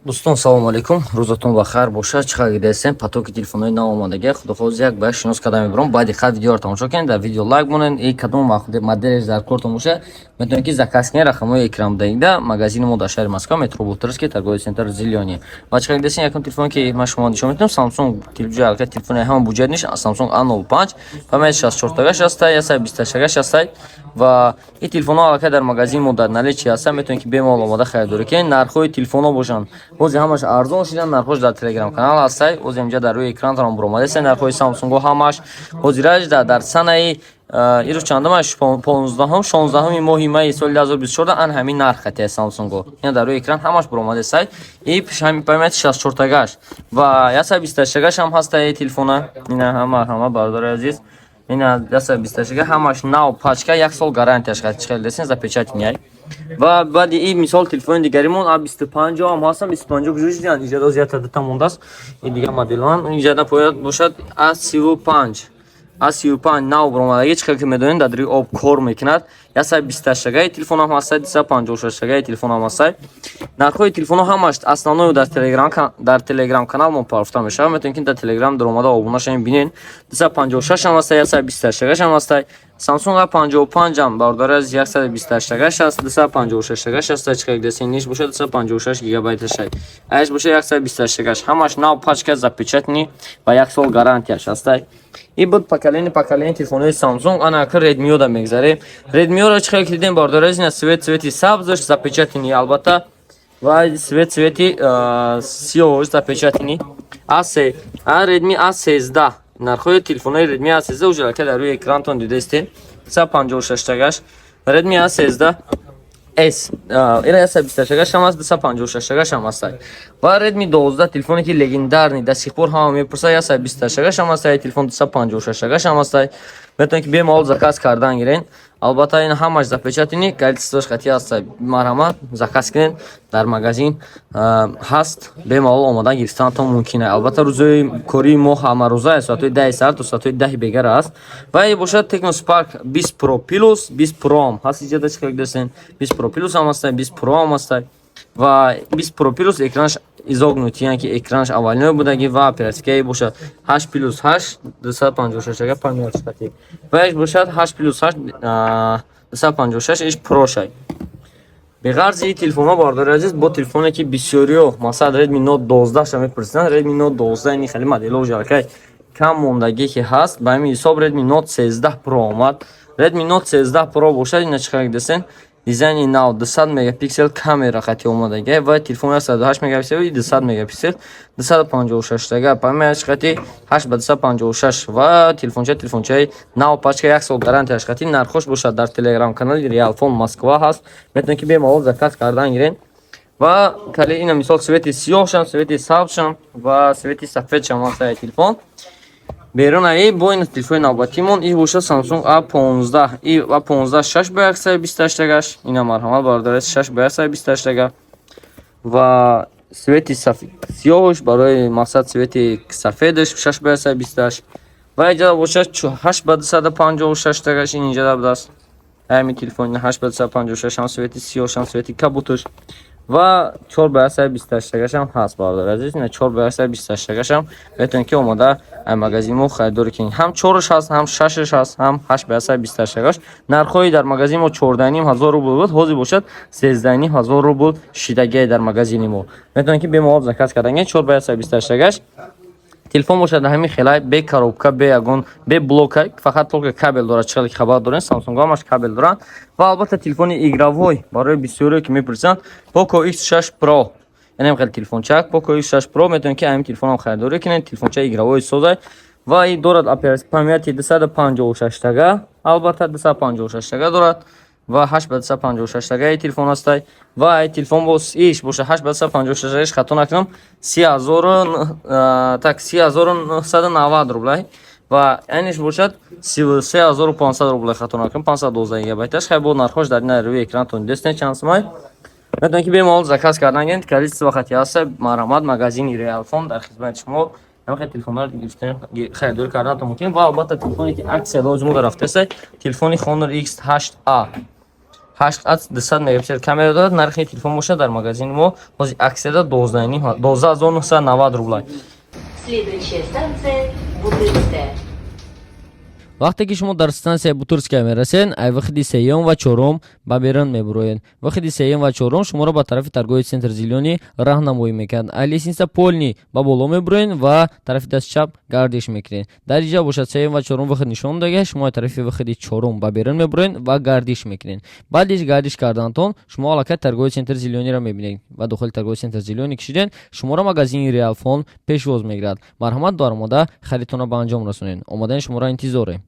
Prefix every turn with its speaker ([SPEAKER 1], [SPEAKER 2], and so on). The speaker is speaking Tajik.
[SPEAKER 1] Дӯстон салому алайкум, рӯзатон бахайр бошад. Чӣ хабар гирифтем? Потоки телефонҳои навомадагӣ худохоҳиз як ба як шинос карда мебарам. Баъди хат видеоро тамошо кунед, дар видео лайк монед. И кадом моделеш дар кортон боша, метавонед ки заказ кунед. Рақамҳои экран додида, магазини мо дар шаҳри Москва, метро Бултырский, торговый центр Зелёний. Ва чӣ хабар гирифтем? Якум телефоне ки ман шумо нишон медиҳам, Samsung телефони ҳамон буҷет ниsh, Samsung A05, памяти 64 ҳастай, 128 ҳастай. Ва ин телефонҳо аллакай дар магазини мо дар наличии ҳастанд, метавонед ки бемол омода харидорӣ кунед. Нархҳои телефонҳо бошанд ҳозир ҳамаш арзон шидан, нархҳош дар телеграм канал ҳастай. ҳозир инҷа дар рӯи экранатон буромадаст. Нархҳои Samsung ҳамаш ҳозираш дар санаи ирӯз чандама 16 моҳи майи соли 2024 ан ҳамин нарх хатия Samsung. ин дар рӯи экран ҳамаш буромадаст. И памяти 64 ва 128 ҳам ҳастай телефона. ина ҳама бардори азиз. Ина 128 ҳамаш нав пачка 1 сол гарантияш хат чихел десин запечатиняй. Ва баъди ин мисол телефони дигаримон A25 ҳам ҳастан, 25 куҷо шудан, иҷода зиёда дата мондаст. Ин дигар моделан иҷода пояд бошад A35 нав буромадаги чӣ ки медонед дар рӯи об кор мекунад. 128 телефон ҳам ҳастай, 256 телефон ҳам ҳастай. Нархҳои телефонҳо ҳамаш основной дар телеграм канал мо парафта мешавад. метавонед ки дар телеграм даромада обуна шавед бинед. 256 ҳам ҳастай, 128 ҳам ҳастай. Samsung A55 ҳам бардори аз 128 аст, 256 ҳастай. чӣ ки десин ниш бошад 256 гигабайт шай. Айш бошад 128 ҳамаш нав пачка запечатни ва 1 сол гарантияш ҳастай. И буд поколение телефонҳои Samsung. ана ак Redmi да мегзарем. Redmi-ро чӣ ки дидем бардори аз ин цвети сабзаш запечатни албатта ва цвети сиёҳош запечатни. Redmi A13 нархҳои телефонҳои Redmi A13 уже аллакай дар рӯи экранатон дидастед. 256 Redmi A13 S ира 128 ҳам аст, 256 ҳам ҳастай. ва Redmi 12 телефоне ки легендарни до сих пор ҳама мепурсад, 128 ҳам ҳастай, телефон 256 ҳам ҳастай. метавонед ки бемол заказ кардан гирен. албатта ин ҳамаш запечатини качествош хати ҳастай. марҳамат заказ кунед, дар магазин ҳаст, бемол омода гирифтанатон мумкин аст. албатта рӯзои кории мо ҳамарӯза аст, соати 10 саат то соати 10 бегар аст. ва ин бошад Tecno Spark 20 Pro Plus, 20 Pro ҳам ҳаст. иҷода чӣ ки десен 20 Pro Plus ҳам ҳастай, 20 Pro ҳам ҳастай. ва 20 Pro Plus экранаш изогнутӣ, яъне ки экранаш аввалиной будаги ва оперативкаи бошад 8+8 256 памяти хати. ва иш бошад 8+8 256 иш Pro шай. беғарзи ин телефонҳо бардори азиз, бо телефоне ки бисёриё масалан Redmi Note 12 ша мепурсидан. Redmi Note 12 ин хеле моделҳо уже аллакай кам мондагӣ ки ҳаст. ба ҳамин ҳисоб Redmi Note 13 Pro омад. Redmi Note 13 Pro бошад. ина чӣ ки десен дизайни нав 200 мегапиксел камера хати омадаги ва телефон 128 мегапиксел и 200 мегапиксел, 256 памяти хати 8 ба 256 ва телефончаи нав пачка 1 сол гарантияш хати. нархош бошад дар телеграм канали Realphone Москва ҳаст. метавонед ки бемалол заказ кардан гирен. ва кали ина мисол цвети сиёҳшам, цвети сабзшам ва цвети сафедшам ҳаст телефон. берунаи бо ин телефони навбатимон ин бошад Samsung A15 и A15 6 ба 128 ина марҳамат бардори 6 ба 128 ва цвети сиёҳош барои мақсад цвети сафедаш 6 ба 128 ва иҷода бошад 8 ба 256 ин иҷода будаст. ҳамин телефони 8 ба 256 ҳам цвети сиёҳш ҳам цвети кабутош ва 4 ба 128 ҳам ҳаст бардори азиз. ина 4 ба 128 ҳам метавонед ки омода ай магазин мо харидорӣ кунед. ҳам 4-ш ҳаст, ҳам 6-ш ҳаст, ҳам 8 ба 128. нархҳои дар магазин мо 14,500 рубл буд, ҳозир бошад 13,500 рубл шидаги дар магазини мо. метавонед ки бемалол заказ кардан 4 ба 128. телефон бошад ҳамин хелай бе коробка, бе ягон, бе блока, фақат толка кабел дорад. чӣ ки хабар дорен Samsung ҳамаш кабел доранд. ва албатта телефони игровой барои бисёриё ки мепурсанд Poco X6 Pro. яъне хеле телефончак Poco X6 Pro метавонед ки ҳамин телефонам харидорӣ кунед. телефончаи игровой созай ва ин дорад оперативни памяти 256 албатта 256 дорад ва 8 ба 256 телефон ҳастай. ва телефон боз иш боша 8 ба 256 хато накунам 3990 рублай ва айниш бошад 33500 рублай хато накунам 512 гигабайташ. хай бо нархош дар ин рӯи экранатон дестен чанд сомай. метавонед ки бемалол заказ кардан гиред. количество хати ҳаста марҳамат магазини Realphone дар хизмати шумо. ҳамин телефонҳоро гирифтен харидорӣ карданатон мумкин. ва албатта телефоне ки аксия лозим рафтаст телефони Honor X8a 8-200 мегапиксел камера дорад. Нархи телефон бошад дар магазини мо ҳозир аксияда 12990 рублай.
[SPEAKER 2] Следующая станция Бутырская.
[SPEAKER 1] вақте ки шумо дар стансияи Бутырская мерасед, ай вахиди сеюм ва чорум ба берун мебуроед. Вахиди сеюм ва чорум шуморо ба тарафи торгови центр Зелёни раҳнамоӣ мекард. Ай лестница полни ба боло мебуроед ва тарафи дасти чап гардиш мекунед. Дар иҷа бошад сеюм ва чорум вахид нишон дага, шумо ай тарафи вахиди чорум ба берун мебуроед ва гардиш мекунед. Баъди гардиш карданатон шумо аллакай торгови центр Зелёниро мебинед ва дохили торгови центр Зелёни кишидед, шуморо магазини Реалфон пешвоз мегирад. Марҳамат, даромада харидтонро ба анҷом расонед. Омадани шуморо интизорем.